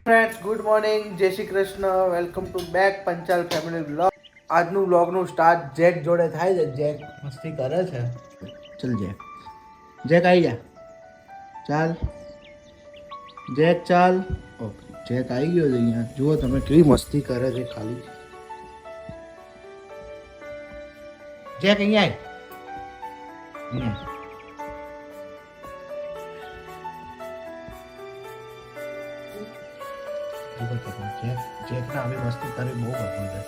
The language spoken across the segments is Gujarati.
ફ્રેન્ડ્સ ગુડ મોર્નિંગ, જય Shri Krishna. Welcome to back Panchal family blog. આજનું બ્લોગનું સ્ટાર્ટ જેક જોડે થાય છે. જેક મસ્તી કરે છે. ચલ જેક, જેક આવી જા. ચાલ જેક, ચાલ. ઓકે, જેક આવી ગયો છે અહીંયા. જુઓ તમે કેવી મસ્તી કરે છે. ખાલી જેક અહીંયા આય. જેક ના આવી મસ્તી કરી બહુ ગમે છે.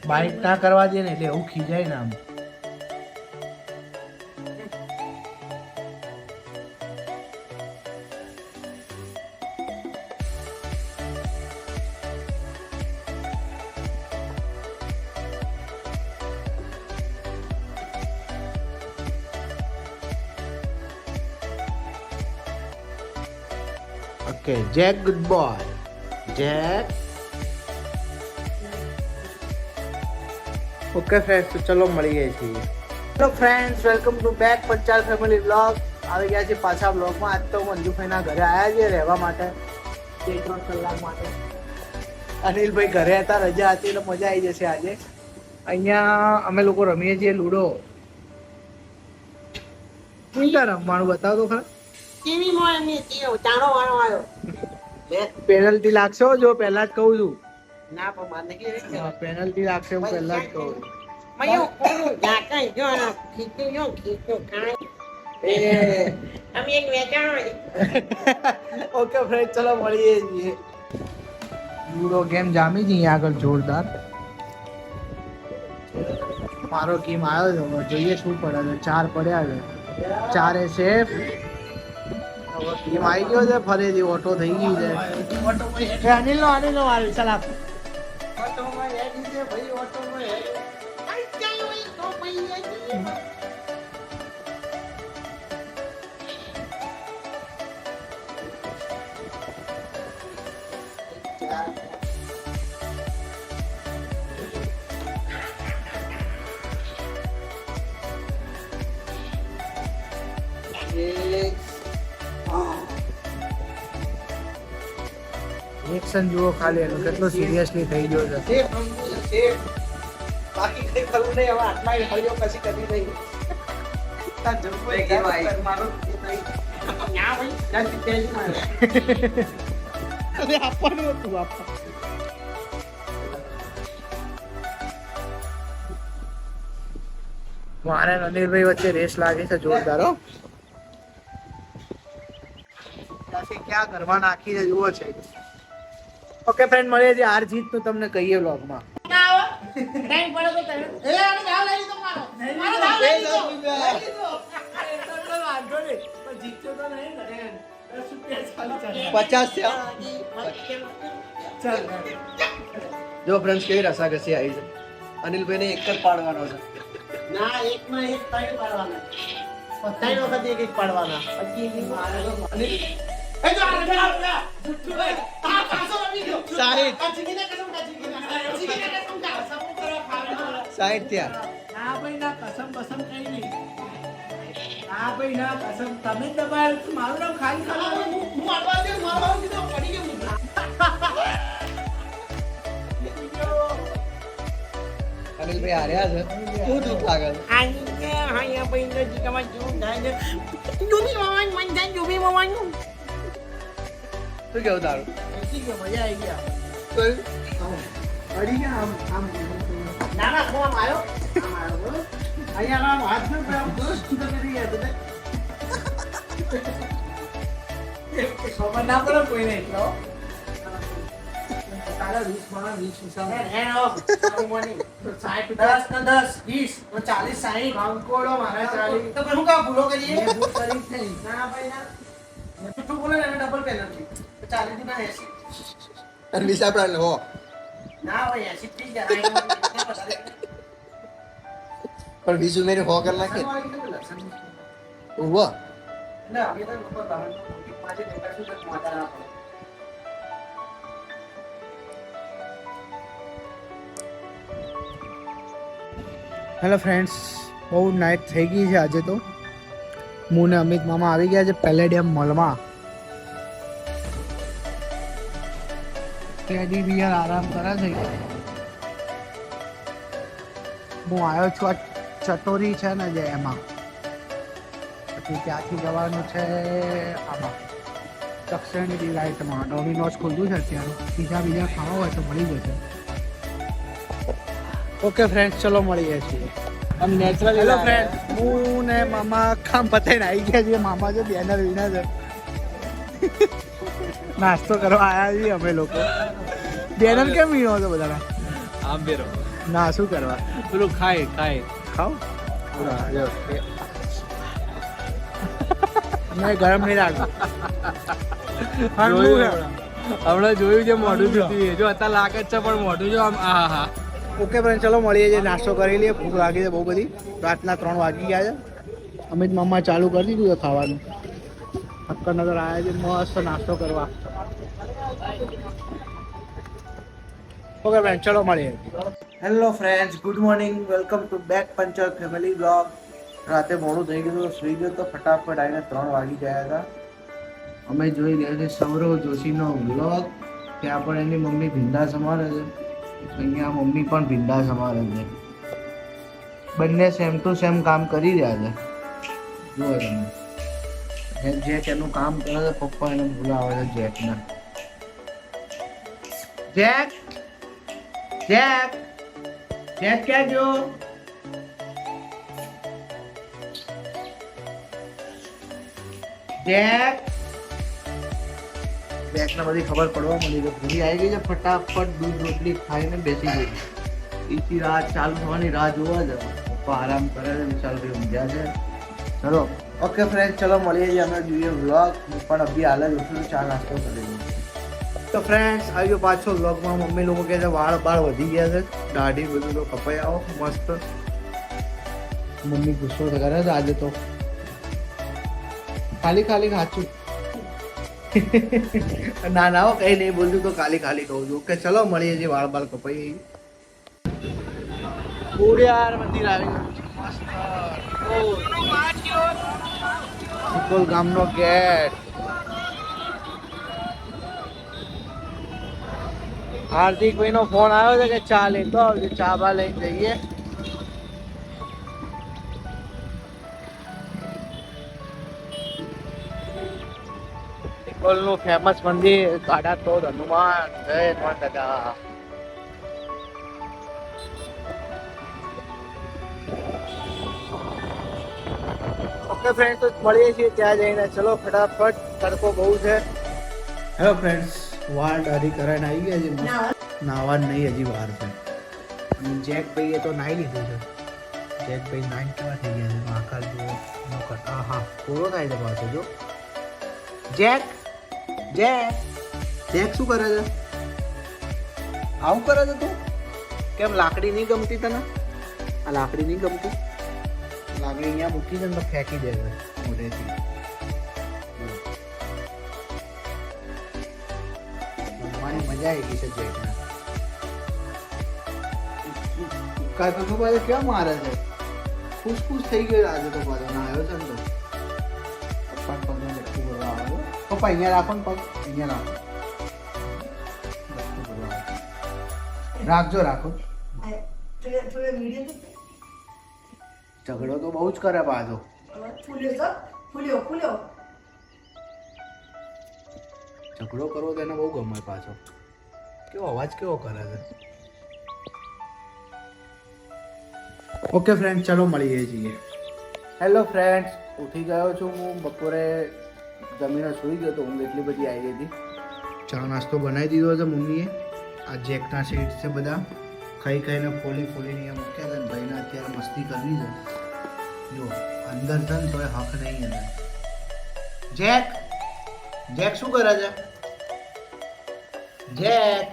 બાઈટ ના કરવા દે ને એટલે એવું ખીજાય ને આમ. Okay Jack, good boy Jack. Okay friends, તો ચલો મળીએ છીએ. Hello friends, welcome to back Panchal family blog. આવી ગયા છે પાછા બ્લોગમાં. આજ તો મંજુભાઈના ઘરે આવ્યા છીએ રહેવા માટે 2-3 કલાક માટે. અનિલભાઈ ઘરે હતા, રજા હતી એટલે મજા આવી જશે આજે. અહીંયા અમે લોકો રમીએ છીએ લૂડો. શું રમવાનું બતાવો તો ખરા. પેનલ્ટી લાગશે જો, પહેલા જ કહું છું. ના પણ માર નહીં પેનલ્ટી લાગશે, હું પહેલા જ કહું છું. મયો કોનું જાકાઈ જો ના ખીચું ખાય અમે એક વેચાણ. ઓકે ફ્રેન્ડ, ચલો મળીએ છીએ. લૂડો ગેમ જામી છે અહીંયા આગળ જોરદાર. મારો ગેમ આવ્યો છે, જોઈએ શું પડે છે. 4 પડ્યા છે, 4 એ સેફ. ગેમ આવી ગયો છે ફરીથી. ઓટો થઈ ગઈ છે. અનિલ નો મારી ચાલ આપ. ઓટોમાં હેડી છે ભાઈ, ઓટોમાં હેડી. આઈ ચાલો ઈ તો ભાઈ હેડી. એક્શન જુઓ ખાલી એનો, કેટલો સિરિયસલી થઈ ગયો છે. બાકી કઈ કરવું નહીં હવે. આટલા હળીઓ કશી કરી નહીં. તાર જમવું એ ગેમ આવી મારું ના ભાઈ ના સિત્તેર મારે અરે આપવાનું હતું આપવા. મારે અનિલભાઈ વચ્ચે રેસ લાગે છે જોરદાર. હો ક્યાં કરવા નાખી છે જુઓ છે. ઓકે ફ્રેન્ડ, મળીએ છીએ. હાર જીત તો તમને કહીએ વ્લોગમાં. જો ફ્રેન્ડ્સ કેવી રસાકસી આવી છે. અનિલભાઈ ને એક જ પાડવાનો છે. ના એકમાં એક ત્રણ પાડવાના. 3 વખત એક પાડવાના. પછી અનિલ એ જો આ જુઠ્ઠું ભાઈ આ પાછો આવી ગયો. સાઈડ આ ચીકીને કસમ કા સબૂત કરવા ખાવા. સાઈડ ત્યાં. ના ભાઈ ના, કસમ કસમ કઈ નહીં. ના ભાઈ ના, કસમ તમે દબાયો. મારું નામ ખાલી ખાલી હું આડવા દે મારવા દીધો પડી ગયો. અનિલભાઈ હાર્યા છે. શું દુઃખ લાગે છે? આઈને હાયા ભાઈ ને જીકામાં શું થાય છે. જોબી મામાન મન થાય જોબી મામાન. શું કેવું તારું? મજા આવી ગયા. પડી ગયા આમ. ના ના હું આમ આવ્યો. અહીંયા આમ હાથ નો પ્રેમ દોસ્ત તો કરી ગયા તો ખબર ના પડે કોઈ નહીં. તારા 20 માં 20 અંકોડો મારા 40. તો હું કા ભૂલો કરીએ. ભૂલ કરી જ નહીં. ના ભાઈ ના જૂઠું બોલે ને ડબલ પેનલ્ટી. 40 થી ના 80. અને બીજા આપણા હો. ના ભાઈ 80 થી જ પણ 20 ઉમેરી હો કરી નાખે. ઉભો ના હવે તો ઉપર બહાર પાસે દેખાશું તો માતા ના પડે. હેલો ફ્રેન્ડ્સ, બહુ નાઇટ થઈ ગઈ છે આજે તો. હું ને અમિત મામા આવી ગયા છે પેલેડિયમ મોલમાં. ટેડી બિયર આરામ કરે છે. હું આવ્યો છું આ ચટોરી છે ને જે એમાં, પછી ત્યાંથી જવાનું છે આમાં દક્ષિણી ડિલાઇટમાં. ડોમિનોઝ ખુલ્લું છે અત્યારે, બીજા ખાવા હોય તો મળી જશે. ઓકે ફ્રેન્ડ્સ, ચલો મળીએ છીએ. નેચરલ. હેલો ફ્રેન્ડ, હું ને મામા કામ પતાઈને આવી ગયા છીએ. મામા છે બેનર વિના છે. નાસ્તો કરવા આવ્યા છીએ અમે લોકો. બેનર કેમ વીણો છો બધા? આમ બેરો ના, શું કરવા? પેલું ખાય ખાઓ. મેં ગરમ નહીં રાખું. હમણાં જોયું છે મોઢું જુતી જો અત્યારે લાગે જ છે પણ મોઢું જો આમ આ હા. ઓકે ફ્રેન્ડ, ચલો મળીએ છીએ. નાસ્તો કરી લઈએ. ભૂખ લાગી છે બહુ બધી. રાતના 3 વાગી ગયા છે. અમિત મામા ચાલુ કરી દીધું છે ખાવાનું. હક્કરનગર આવ્યા છે મસ્ત નાસ્તો કરવા. ઓકે ફ્રેન્ડ, ચલો મળીએ. Hello friends, good morning. Welcome to back Panchal family blog. રાતે મોડું થઈ ગયું, સુઈ ગયો તો ફટાફટ આવીને 3 વાગી ગયા હતા. અમે જોઈ રહ્યા છે સૌરવ જોશીનો બ્લોગ. ત્યાં પણ એની મમ્મી ભીંડા સમારે છે. અહીંયા મમ્મી પણ ભીંડા સમારે છે. બંને સેમ ટુ સેમ કામ કરી રહ્યા છે. જુઓ તમે, જેક એનું કામ કરે છે, પપ્પા એને બોલાવે છે જેકને. જેક જેક જેક ક્યાં ગયો? જેક જેકને બધી ખબર પડવા મળી કે ભૂલી આવી ગઈ છે. ફટાફટ દૂધ રોટલી ખાઈને બેસી ગઈ. એથી રાત ચાલુ થવાની રાહ જોવા જ પપ્પા આરામ કરે છે. વિશાલભાઈ ઊંઘ્યા છે. ચલો ઓકે ફ્રેન્ડ, ચલો મળીએ છીએ. અમે જોઈએ વ્લોગ. હું પણ અભી હાલ જ ઉઠું, ચા નાસ્તો કરી લઉં. તો ફ્રેન્ડ્સ, આવ્યો પાછો વ્લોગમાં. મમ્મી લોકો કહે છે વાળ વધી ગયા છે, દાઢી બધું તો કપાઈ આવો મસ્ત. મમ્મી ગુસ્સો કરે છે આજે તો. ખાલી સાચું. ના ના, કઈ નહીં બોલતું તો ખાલી કહું છું. ઓકે ચલો મળીએ છીએ. વાળ કપાઈ ખોડિયાર મંદિર આવી ગયું છે મસ્ત. સુકોલ ગામનો ગેટ. હાર્દિકભાઈ નો ફોન આવ્યો છે કે ચા લેતો આવજો. ચા બા લઈને જઈએ. સુકોલ નું ફેમસ મંદિર ગાડા તો હનુમાન. જય હનુમાન દાદા. ઓકે ફ્રેન્ડ, તો મળીએ છીએ ત્યાં જઈને. ચલો ફટાફટ, તડકો બહુ છે. હેલો ફ્રેન્ડ્સ, વાળ દાઢી કરાઈને આવી ગયા છે. નાવા નહીં, હજી વાર છે. અને જેકભાઈએ તો નાહી લીધું છે. જેકભાઈ નાઈન કેવા થઈ ગયા છે? આખા જુઓ. હા, પૂરો થાય છે પાછો. જો જેક શું કરે છે? આવું કરે છે તું? કેમ લાકડી નહીં ગમતી તને? આ લાકડી નહીં ગમતી? લાકડી અહીંયા મૂકી છે ને તો ફેંકી દે છે મોઢેથી. રમવાની મજા આવી ગઈ છે જેકને. કાકા પાછો કેમ મારે છે? ખુશ થઈ ગયો આજે તો. પાછો ના આવ્યો છે ને તો પપ્પા પગને લટકું કરવા આવ્યો. પપ્પા અહીંયા રાખો ને, પગ અહીંયા રાખો. રાખો. ઝઘડો તો બહુ જ કરે પાછો. ઝઘડો કરવો તો એને બહુ ગમે પાછો. કેવો અવાજ કેવો કરે છે. ઓકે ફ્રેન્ડ, ચલો મળીએ છીએ. હેલો ફ્રેન્ડ્સ, ઉઠી ગયો છું હું. બપોરે જમીને સૂઈ ગયો તો ઊંઘ એટલી બધી આવી ગઈ હતી. ચા નાસ્તો બનાવી દીધો છે મમ્મીએ. આ જેકના શીટ્સ છે બધા. ખાઈને ફોલીને મૂક્યા છે. ભાઈને અત્યારે મસ્તી કરવી છે. જો અંદર છે ને તોય હક નહીં એને. જેક શું કરે છે? જેક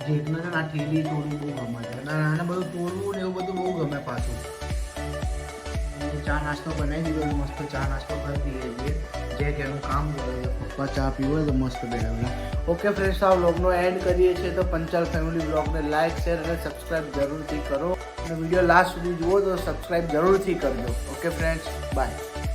જેકને છે ને આ ઠેલી તોડવું બહુ ગમે છે. આને બધું તોડવું ને એવું બધું બહુ ગમે પાછું. ચા નાસ્તો બનાવી દીધો. મસ્ત ચા નાસ્તો કરી દઈએ છીએ. જેક એનું કામ કરે, પપ્પા ચા પીવો તો મસ્ત બેઠા. ઓકે ફ્રેન્ડ્સ, આ વ્લોગનો એન્ડ કરીએ છીએ. તો પંચાલ ફેમિલી વ્લોગને લાઇક, શેર અને સબસ્ક્રાઈબ જરૂરથી કરો. અને વિડીયો લાસ્ટ સુધી જુઓ તો સબસ્ક્રાઈબ જરૂરથી કરજો. Okay friends, by.